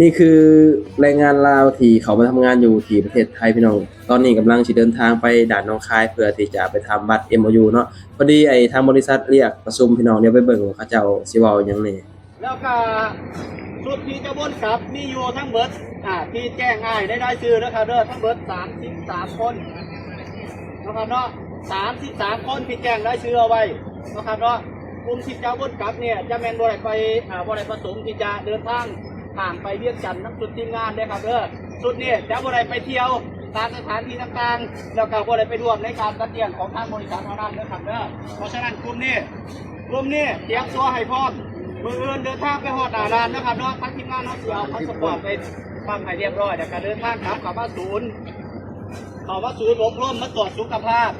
นี่คือแรงงานลาวที่เขามาทำงานอยู่ที่ประเทศไทยพี่น้องตอนนี้กำลังสิเดินทางไปด่านหนองคายเพื่อที่จะไปทำบัตร MOU เนาะพอดีไอ้ทางบริษัทเรียกประชุมพี่น้องเดี๋ยวไปเบิ่งว่าเขาเจ้าสิเว้าหยังแหน่แล้วก็ชุดที่จะวนกลับมีอยู่ทั้งเบิดที่แจ้งง่ายได้ชื่อนะครับเด้อทั้งเบิด33คนนะครับเนาะ33คนที่แจ้งได้ชื่อเอาไว้นะครับเนาะกลุ่มที่จะวนกลับเนี่ยจะแม่นบ่ได้ไปบ่ได้ประสงค์ที่จะเดินทางผ่านไปเวียงจันทน์นักสุดทีมงานได้ครับเด้อสุดนี่จะบ่ได้ไปเที่ยวตามสถานที่ต่างๆแล้วก็บ่ได้ไปร่วมในการจัดเลี้ยงของทางบริษัทเท่านั้นนะครับเด้อเพราะฉะนั้นกลุ่มนี้เตรียมตัวให้พร้อมมืออื่นเดินทางไปฮอดหน้าด่านนะครับเนาะทั้งทีมงานเนาะสิเอาพาสปอร์ตไปฟังให้เรียบร้อยแล้วก็เดินทางกลับเข้ามาศูนย์อบรมมาตรวจสุขภาพ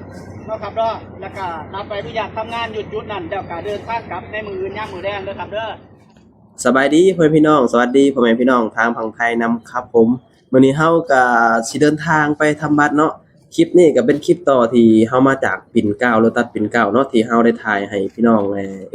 นะครับเนาะแล้วก็นำไปพิจารณาทำงานหยุดนั้นแล้วก็เดินทางกลับในมืออื่นย่ามมือแดงเด้อครับเด้อสบายดีพ่อแม่พี่น้องสวัสดีพ่อแม่พี่น้องทางฝั่งไทยนำครับผมมื้อนี้เฮาก็สิเดินทางไปทำบัตรเนาะคลิปนี้ก็เป็นคลิปต่อที่เฮามาจากปิ่นเกล้าโลตัสปิ่นเกล้าเนาะที่เฮาได้ถ่ายให้พี่น้อง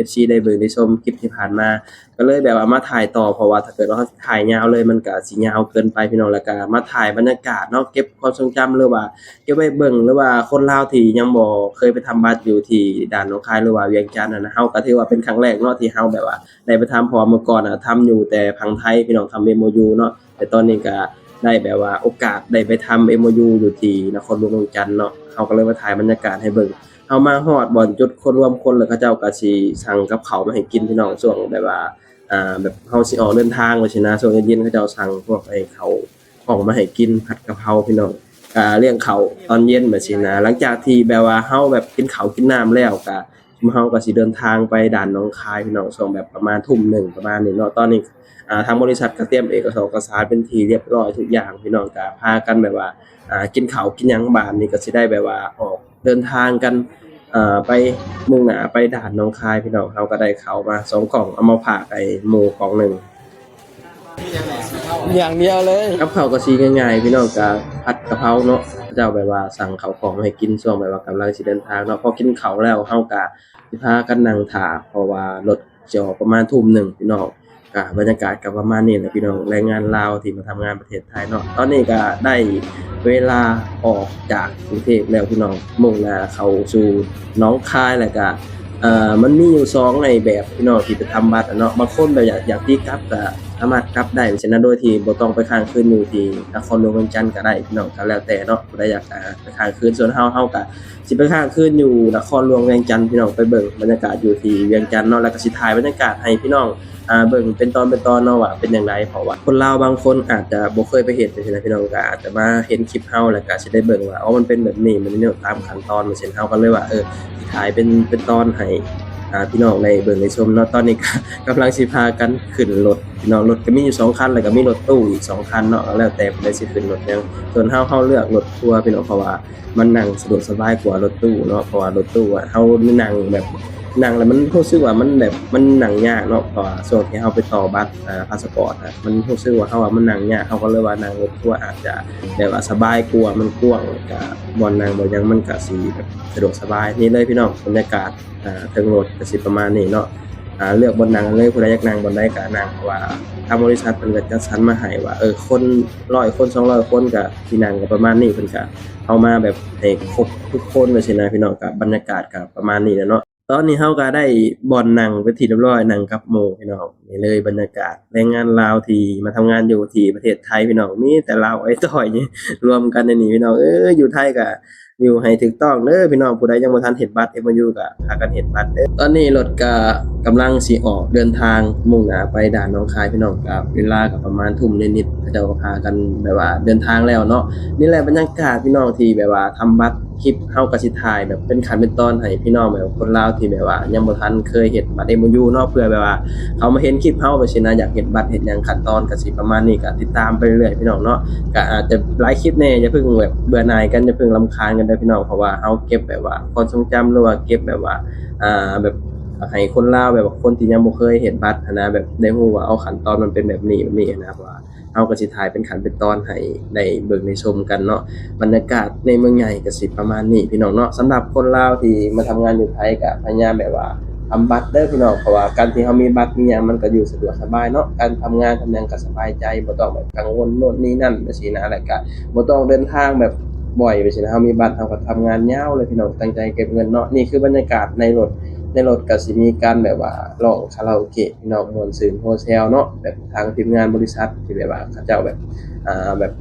FC ได้เบิ่งได้ชมคลิปที่ผ่านมาก็เลยแบบว่ามาถ่ายต่อเพราะว่าถ้าเกิดว่าเฮาถ่ายยาวเลยมันก็สิยาวเกินไปพี่น้องแล้วก็มาถ่ายบรรยากาศเนาะเก็บความทรงจำหรือว่าเก็บไว้เบิ่งหรือว่าคนลาวที่ยังบ่เคยไปทำบัตรอยู่ที่ด่านหนองคายหรือว่าเวียงจันทน์นะเฮาก็ถือว่าเป็นครั้งแรกเนาะที่เฮาแบบว่าได้ไปทำเพราะว่าเมื่อก่อนทำอยู่แต่ฝั่งไทยพี่น้องทำ MOU เนาะแต่ตอนนี้ก็ได้แบบว่าโอกาสได้ไปทำ MOU อยู่ที่นครหลวงเวียงจันทน์เนาะเฮาก็เลยมาถ่ายบรรยากาศให้เบิ่งเฮามาฮอดบ่อนจุดคนรวมคนแล้วเขาเจ้าก็สิสั่งกับข้าวมาให้กินพี่น้องช่วงแบบว่าแบบเฮาสิออกเดินทางว่าซี้นะช่วงเย็นๆเขาเจ้าสั่งพวกไอ้ข้าวของมาให้กินผัดกะเพราพี่น้องเลี้ยงข้าวตอนเย็นแบบซี้นะหลังจากที่แบบว่าเฮาแบบกินข้าวกินน้ำแล้วก็เฮาก็สิเดินทางไปด่านหนองคายพี่น้องช่วงแบบประมาณทุ่มหนึ่งประมาณนี้เนาะตอนนี้ทางบริษัทก็เตรียมเอกสารเป็นที่เรียบร้อยทุกอย่างพี่น้องก็พากันแบบว่ากินข้าวกินหยังบานนี่ก็สิได้แบบว่าออกเดินทางกันไปมุ่งหน้าไปด่านหนองคายพี่น้องเฮาก็ได้ข้าวมา2กล่องเอามาฝากไอ้หมู่กล่องหนึงอย่างเดียวเลย กับข้าวก็สิง่ายๆพี่น้องก็ผัดกะเพราเนาะเขาเจ้าแบบว่าสั่งข้าวของมาให้กินช่วงแบบว่ากำลังสิเดินทางเนาะพอกินข้าวแล้วเฮาก็สิพากันนั่งท่าเพราะว่ารถสิออกประมาณทุ่มหนึ่งพี่น้องก็บรรยากาศก็ประมาณนี้แหละพี่น้องแรงงานลาวที่มาทำงานประเทศไทยเนาะตอนนี้ก็ได้เวลาออกจากกรุงเทพแล้วพี่น้องมุ่งหน้าเข้าสู่หนองคายแล้วก็มันมีอยู่2ไอ้แบบพี่น้องที่ไปทำบัตรเนาะบางคนแบบอยากที่กลับก็สามารถกลับได้ฉะนั้นโดยที่บ่ต้องไปค้างคืนอยู่ที่นครหลวงเวียงจันทน์ก็ได้พี่น้องก็แล้วแต่เนาะผู้ใดอยากไปค้างคืนส่วนเฮาก็สิไปค้างคืนอยู่นครหลวงเวียงจันทน์พี่น้องไปเบิ่งบรรยากาศอยู่ที่เวียงจันทน์เนาะแล้วก็สิถ่ายบรรยากาศให้พี่น้องเบิ่งเป็นตอนเนาะว่าเป็นจังไดเพราะว่าคนลาวบางคนอาจจะบ่เคยไปเฮ็ดจังซี่นะพี่น้องก็อาจจะมาเห็นคลิปเฮาแล้วก็สิได้เบิ่งว่าอ๋อมันเป็นแบบนี้มันเนี่ยตามขั้นตอนจังซี่เฮาก็เลยว่าสิถ่ายเป็นตอนให้พี่น้องได้เบิ่งได้ชมเนาะตอนนี้ก็ กำลังสิพากันขึ้นรถพี่น้องรถก็มีอยู่2คันแล้วก็มีรถตู้อีก2คันเนาะแล้วแต่ผู้ใดสิขึ้นรถหยังส่วนเฮาเลือกรถทัวร์พี่น้องเพราะว่ามันนั่งสะดวกสบายกว่ารถตู้เนาะเพราะว่ารถตู้เฮานั่งแบบนั่งแล้วมันรู้สึกว่ามันแบบมันนั่งยากเนาะเพราะว่าช่วงที่เฮาไปต่อบัตรพาสปอร์ตมันรู้สึกว่ามันนั่งยากเฮาก็เลยว่านั่งรถทัวร์อาจจะแบบว่าสบายกว่ามันกว้างก็บ่นั่งบ่หยังมันก็สิแบบสะดวกสบายนี่เลยพี่น้องบรรยากาศเทิงรถก็สิประมาณนี้เนาะ เลือกบนนั่งเลยผู้ใดอยากนั่งบนใดก็นั่งเพราะว่าทางบริษัทเพิ่นก็จัดสรรมาให้ว่าคน100คน200คนก็ที่นั่งก็ประมาณนี้เพิ่นก็เอามาแบบให้ครบทุกคนว่าซี่นะพี่น้องก็บรรยากาศก็ประมาณนี้แหละเนาะตอนนี้เฮาก็ได้บ่อนนั่งเป็นที่เรียบร้อยนั่งกับหมู่พี่น้องนี่เลยบรรยากาศแรงงานลาวที่มาทำงานอยู่ที่ประเทศไทยพี่น้องมีแต่ลาวไอ้ต้อยนี่รวมกันในนี้พี่น้องอยู่ไทยก็อยู่ให้ถูกต้องเด้อพี่น้องผู้ใดยังบ่ทันเฮ็ดบัตร MOU ก็พากันเฮ็ดบัตรเด้อตอนนี้รถก็กำลังสิออกเดินทางมุ่งหน้าไปด่านหนองคายพี่น้องก็เวลาก็ประมาณทุ่มนิดๆเขาเจ้าก็พากันแบบว่าเดินทางแล้วเนาะนี่แหละบรรยากาศพี่น้องที่แบบว่าทำบัตรคลิปเฮาก็สิถ่ายแบบเป็นขั้นเป็นตอนให้พี่น้องแบบคนลาวที่แบบว่ายังบ่ทันเคยเฮ็ดบัตร MOU เนาะเพื่อแบบว่าเขามาเห็นคลิปเฮาไปสินะอยากเฮ็ดบัตรเฮ็ดหยังขั้นตอนก็สิประมาณนี้ก็ติดตามไปเรื่อยๆพี่น้องเนาะก็อาจจะหลายคลิปแน่อย่าเพิ่งแบบเบื่อหน่ายกันอย่าเพิ่งรำคาญกันเด้อพี่น้องเพราะว่าเฮาเก็บแบบว่าความทรงจำหรือว่าเก็บแบบว่าแบบให้คนลาวแบบว่าคนที่ยังบ่เคยเฮ็ดบัตรหั้นนะแบบได้รู้ว่าขั้นตอนมันเป็นแบบนี้นะว่าเฮาก็สิถ่ายเป็นขั้นเป็นตอนให้ได้เบิ่งได้ชมกันเนาะบรรยากาศในเมืองใหญ่ก็สิประมาณนี้พี่น้องเนาะสำหรับคนลาวที่มาทำงานอยู่ไทยก็พยายามแบบว่า ทำบัตรเด้อพี่น้องเพราะว่าการที่เฮามีบัตรมีหยังมันก็อยู่สะดวกสบายเนาะการทำงานทำหยังก็สบายใจบ่ต้องแบบกังวลโน่นนี่นั่นจังซี่นะแล้วก็บ่ต้องเดินทางแบบบ่อยไปซี่นะเฮามีบัตรเฮาก็ทำงานยาวเลยพี่น้องตั้งใจเก็บเงินเนาะนี่คือบรรยากาศในรถก็สิมีการแบบว่าร้องคาราโอเกะพี่น้องม่วนซื่นโฮเซลเนาะแบบทางทีมงานบริษัทที่แบบว่าเขาเจ้าแบบแบบ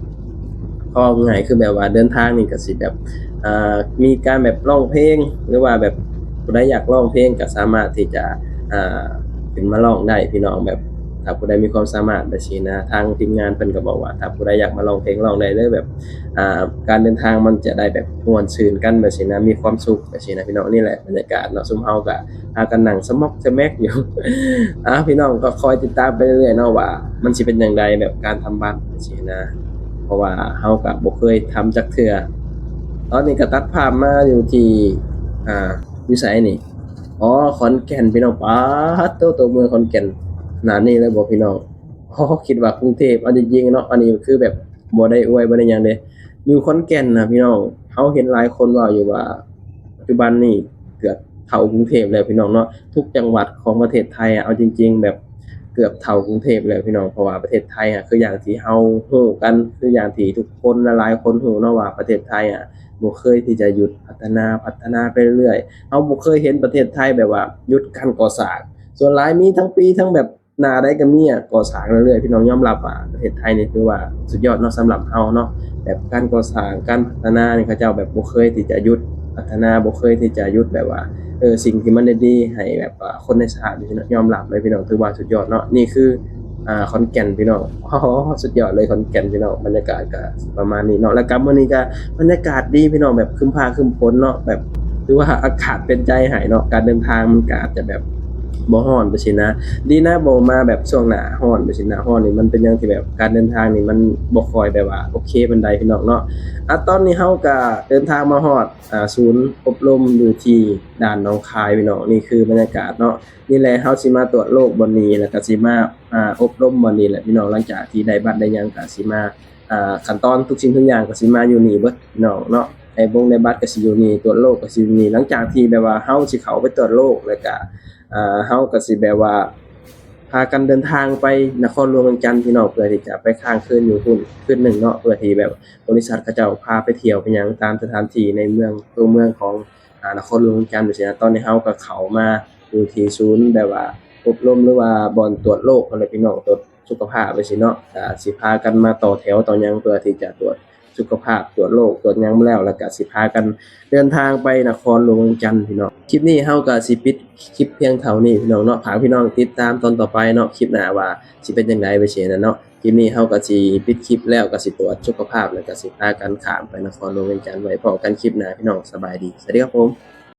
ก็ง่ายคือแบบว่าเดินทางนี่ก็สิแบบมีการแบบร้องเพลงหรือว่าแบบผู้ใดอยากร้องเพลงก็สามารถที่จะอ่าขึ้นมาร้องได้พี่น้องแบบถ้าผู้ใดมีความสามารถแบบนี้นะทางทีมงานเพิ่นก็บอกว่าถ้าผู้ใดอยากมาร้องเพลงร้องได้เลยแบบการเดินทางมันจะได้แบบม่วนซื่นกันแบบนี้นะมีความสุขแบบนี้นะพี่น้องนี่แหละบรรยากาศเนาะซุมเฮาก็พากันนั่งสมอกสะแมกอยู่ พี่น้องก็คอยติดตามไปเรื่อยๆเนาะว่ามันสิเป็นจังไดแบบการทำบัตรแบบนี้นะเพราะว่าเฮาก็บ่เคยทำจักเทื่อ ตอนนี้ก็ตัดภาพมาอยู่ที่อยู่ไสนี่อ๋อขอนแก่นพี่น้องป๊าดตัวเมืองขอนแก่นขนาดนี้เลยบ่พี่น้องอ๋อคิดว่ากรุงเทพเอาจริงๆเนาะอันนี้คือแบบบ่ได้อวยบ่ได้หยังเดะอยู่ขอนแก่นน่ะพี่น้องเฮาเห็นหลายคนเว้าอยู่ว่าปัจจุบันนี้เกือบเท่ากรุงเทพแล้วพี่น้องเนาะทุกจังหวัดของประเทศไทยอะเอาจริงๆแบบเกือบเท่ากรุงเทพแล้วพี่น้องเพราะว่าประเทศไทยอะคืออย่างที่เฮาฮู้กันคืออย่างที่ทุกคนหลายๆคนฮู้เนาะว่าประเทศไทยอะ บ่เคยที่จะหยุดพัฒนาไปเรื่อยๆเราบ่เคยเห็นประเทศไทยแบบว่าหยุดการก่อสร้างส่วนหลายมีทั้งปีทั้งแบบหน้าใดก็มีอะก่อสร้างเรื่อยๆพี่น้องยอมรับว่าประเทศไทยนี่ถือว่าสุดยอดเนาะสำหรับเราเนาะแบบการก่อสร้างการพัฒนานี่เขาเจ้าแบบบ่เคยที่จะหยุดพัฒนาบ่เคยที่จะหยุดแบบว่าสิ่งที่มันดีๆให้แบบว่าคนในชาตินี่พี่น้องยอมรับเลยพี่น้องถือว่าสุดยอดเนาะนี่คือขอนแก่นพี่น้องอ๋อสุดยอดเลยขอนแก่นพี่น้องบรรยากาศก็ประมาณนี้เนาะแล้วก็มื้อนี้ก็ บรรยากาศดีพี่น้องแบบครึ้มฟ้าครึ้มฝนเนาะแบบถือว่าอากาศเป็นใจให้เนาะการเดินทางมันก็อาจจะแบบบ่ร้อนไปสินะดีนะบ่มาแบบช่วงหน้าร้อนไปสิหน้าร้อนนี่มันเป็นหยังที่แบบการเดินทางนี่มันบ่ค่อยแบบว่าโอเคปานใดพี่น้องเนาะตอนนี้เฮาก็เดินทางมาฮอดศูนย์อบรมอยู่ที่ด่านหนองคายพี่น้องนี่คือบรรยากาศเนาะนี่แหละเฮาสิมาตรวจโรคบ่นี้แล้วก็สิมาอบรมบ่นี้แหละพี่น้องหลังจากที่ได้บัตรได้หยังก็สิมาขั้นตอนทุกสิ่งทุกอย่างก็สิมาอยู่นี่เบิดพี่น้องเนาะไอ้บงในบัตรก็สิอยู่นี่ตรวจโรคก็สิอยู่นี่หลังจากที่แบบว่าเฮาสิเข้าไปตรวจโรคแล้วก็เฮาก็สิแบบว่าพากันเดินทางไปนครหลวงเวียงจันทน์พี่น้องเพื่อที่จะไปค้างคืนอยู่พุ่นคืนหนึ่งเนาะเพื่อที่แบบบริษัทเขาเจ้าพาไปเที่ยวไปหยังตามสถานที่ในเมืองตัวเมืองของนครหลวงเวียงจันทน์จังซี่นะตอนนี้เฮาก็เข้ามาอยู่ที่ศูนย์แบบว่าอบรมหรือว่าบ่อนตรวจโรคนั่นแหละพี่น้องตรวจ สุขภาพไปสิเนาะสิพากันมาต่อแถวต่อหยังเพื่อที่จะตรวจสุขภาพตรวจโรคตรวจหยังแล้วแล้วก็สิพากันเดินทางไปนครหลวงเวียงจันทน์พี่น้องคลิปนี้เฮาก็สิปิดคลิปเพียงเท่านี้พี่น้องเนาะฝากพี่น้องติดตามตอนต่อไปเนาะคลิปหน้าว่าสิเป็นจังไดไปสินั่นเนาะคลิปนี้เฮาก็สิปิดคลิปแล้วก็สิตรวจสุขภาพแล้วก็สิพากันข้ามไปนครหลวงเวียงจันทน์ไว้พบกันคลิปหน้าพี่น้องสบายดีสวัสดีครับผม